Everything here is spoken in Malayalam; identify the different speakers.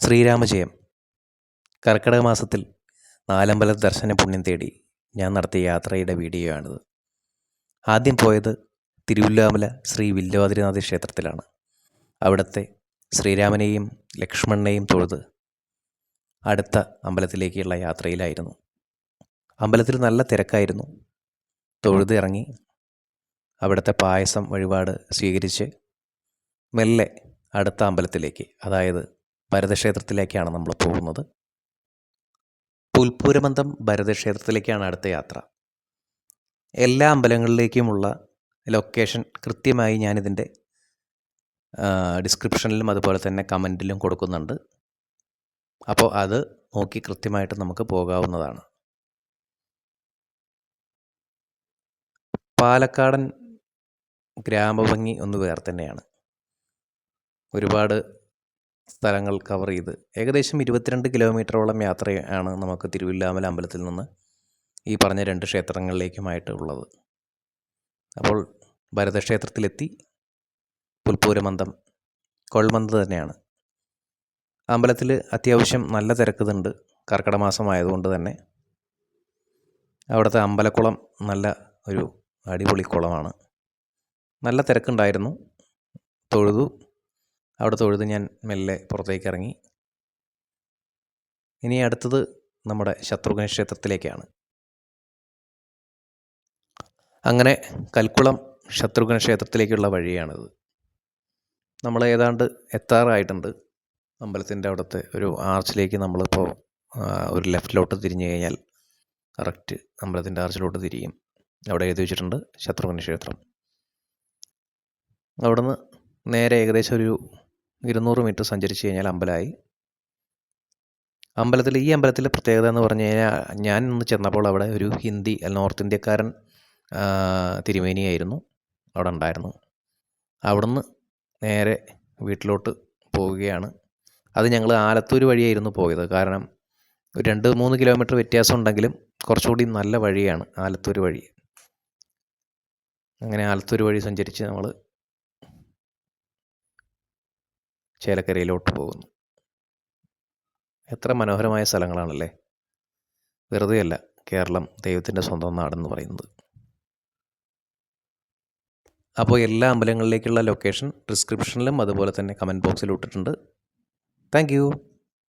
Speaker 1: ശ്രീരാമജയം. കർക്കിടക മാസത്തിൽ നാലമ്പല ദർശന പുണ്യം തേടി ഞാൻ നടത്തിയ യാത്രയുടെ വീഡിയോ ആണിത്. ആദ്യം പോയത് തിരുവില്ലാമല ശ്രീ വില്വാതിരിനാഥ ക്ഷേത്രത്തിലാണ്. അവിടുത്തെ ശ്രീരാമനെയും ലക്ഷ്മണനെയും തൊഴുത് അടുത്ത അമ്പലത്തിലേക്കുള്ള യാത്രയിലായിരുന്നു. അമ്പലത്തിൽ നല്ല തിരക്കായിരുന്നു. തൊഴുത് ഇറങ്ങി അവിടുത്തെ പായസം വഴിപാട് സ്വീകരിച്ച് മെല്ലെ അടുത്ത അമ്പലത്തിലേക്ക്, അതായത് ഭരതക്ഷേത്രത്തിലേക്കാണ് നമ്മൾ പോകുന്നത്. പുൽപ്പൂരമന്തം ഭരതക്ഷേത്രത്തിലേക്കാണ് അടുത്ത യാത്ര. എല്ലാ അമ്പലങ്ങളിലേക്കുമുള്ള ലൊക്കേഷൻ കൃത്യമായി ഞാനിതിൻ്റെ ഡിസ്ക്രിപ്ഷനിലും അതുപോലെ തന്നെ കമൻറ്റിലും കൊടുക്കുന്നുണ്ട്. അപ്പോൾ അത് നോക്കി കൃത്യമായിട്ട് നമുക്ക് പോകാവുന്നതാണ്. പാലക്കാടൻ ഗ്രാമഭംഗി ഒന്ന് വേറെ തന്നെയാണ്. ഒരുപാട് സ്ഥലങ്ങൾ കവർ ചെയ്ത് ഏകദേശം 22 കിലോമീറ്ററോളം യാത്രയാണ് നമുക്ക് തിരുവില്ലാമല അമ്പലത്തിൽ നിന്ന് ഈ പറഞ്ഞ 2 ക്ഷേത്രങ്ങളിലേക്കുമായിട്ട് ഉള്ളത്. അപ്പോൾ ഭരതക്ഷേത്രത്തിലെത്തി. പുൽപ്പൂരമന്തം കൊൾമന്ത് തന്നെയാണ്. അമ്പലത്തിൽ അത്യാവശ്യം നല്ല തിരക്കുന്നുണ്ട്. കർക്കിടക മാസമായതുകൊണ്ട് തന്നെ അവിടുത്തെ അമ്പലക്കുളം നല്ല ഒരു അടിപൊളി കുളമാണ്. നല്ല തിരക്കുണ്ടായിരുന്നു. അവിടെ തൊഴുത് ഞാൻ മെല്ലെ പുറത്തേക്ക് ഇറങ്ങി. ഇനി അടുത്തത് നമ്മുടെ ശത്രുഘ്ന ക്ഷേത്രത്തിലേക്കാണ്. അങ്ങനെ കൽക്കുളം ശത്രുഘ്ന ക്ഷേത്രത്തിലേക്കുള്ള വഴിയാണിത്. നമ്മൾ ഏതാണ്ട് എത്താറായിട്ടുണ്ട്. അമ്പലത്തിൻ്റെ അവിടുത്തെ ഒരു ആർച്ചിലേക്ക് നമ്മളിപ്പോൾ ഒരു ലെഫ്റ്റിലോട്ട് തിരിഞ്ഞു കഴിഞ്ഞാൽ കറക്റ്റ് അമ്പലത്തിൻ്റെ ആർച്ചിലോട്ട് തിരിയും. അവിടെ എഴുതി വെച്ചിട്ടുണ്ട് ശത്രുഘ്ന ക്ഷേത്രം. അവിടുന്ന് നേരെ ഏകദേശം ഒരു 200 മീറ്റർ സഞ്ചരിച്ച് കഴിഞ്ഞാൽ അമ്പലമായി. ഈ അമ്പലത്തിലെ പ്രത്യേകത എന്ന് പറഞ്ഞു കഴിഞ്ഞാൽ, ഞാൻ ഒന്ന് ചെന്നപ്പോൾ അവിടെ ഒരു ഹിന്ദി നോർത്ത് ഇന്ത്യക്കാരൻ തിരുമേനിയായിരുന്നു അവിടെ ഉണ്ടായിരുന്നു. അവിടുന്ന് നേരെ വീട്ടിലോട്ട് പോവുകയാണ്. അത് ഞങ്ങൾ ആലത്തൂർ വഴിയായിരുന്നു പോയത്. കാരണം ഒരു 2-3 കിലോമീറ്റർ വ്യത്യാസം ഉണ്ടെങ്കിലും കുറച്ചുകൂടി നല്ല വഴിയാണ് ആലത്തൂർ വഴി. അങ്ങനെ ആലത്തൂർ വഴി സഞ്ചരിച്ച് നമ്മൾ ചേലക്കരയിലോട്ട് പോകുന്നു. എത്ര മനോഹരമായ സ്ഥലങ്ങളാണല്ലേ! വെറുതെയല്ല കേരളം ദൈവത്തിൻ്റെ സ്വന്തം നാടെന്ന് പറയുന്നത്. അപ്പോൾ എല്ലാ അമ്പലങ്ങളിലേക്കുള്ള ലൊക്കേഷൻ ഡിസ്ക്രിപ്ഷനിലും അതുപോലെ തന്നെ കമൻറ്റ് ബോക്സിലും ഇട്ടിട്ടുണ്ട്. താങ്ക്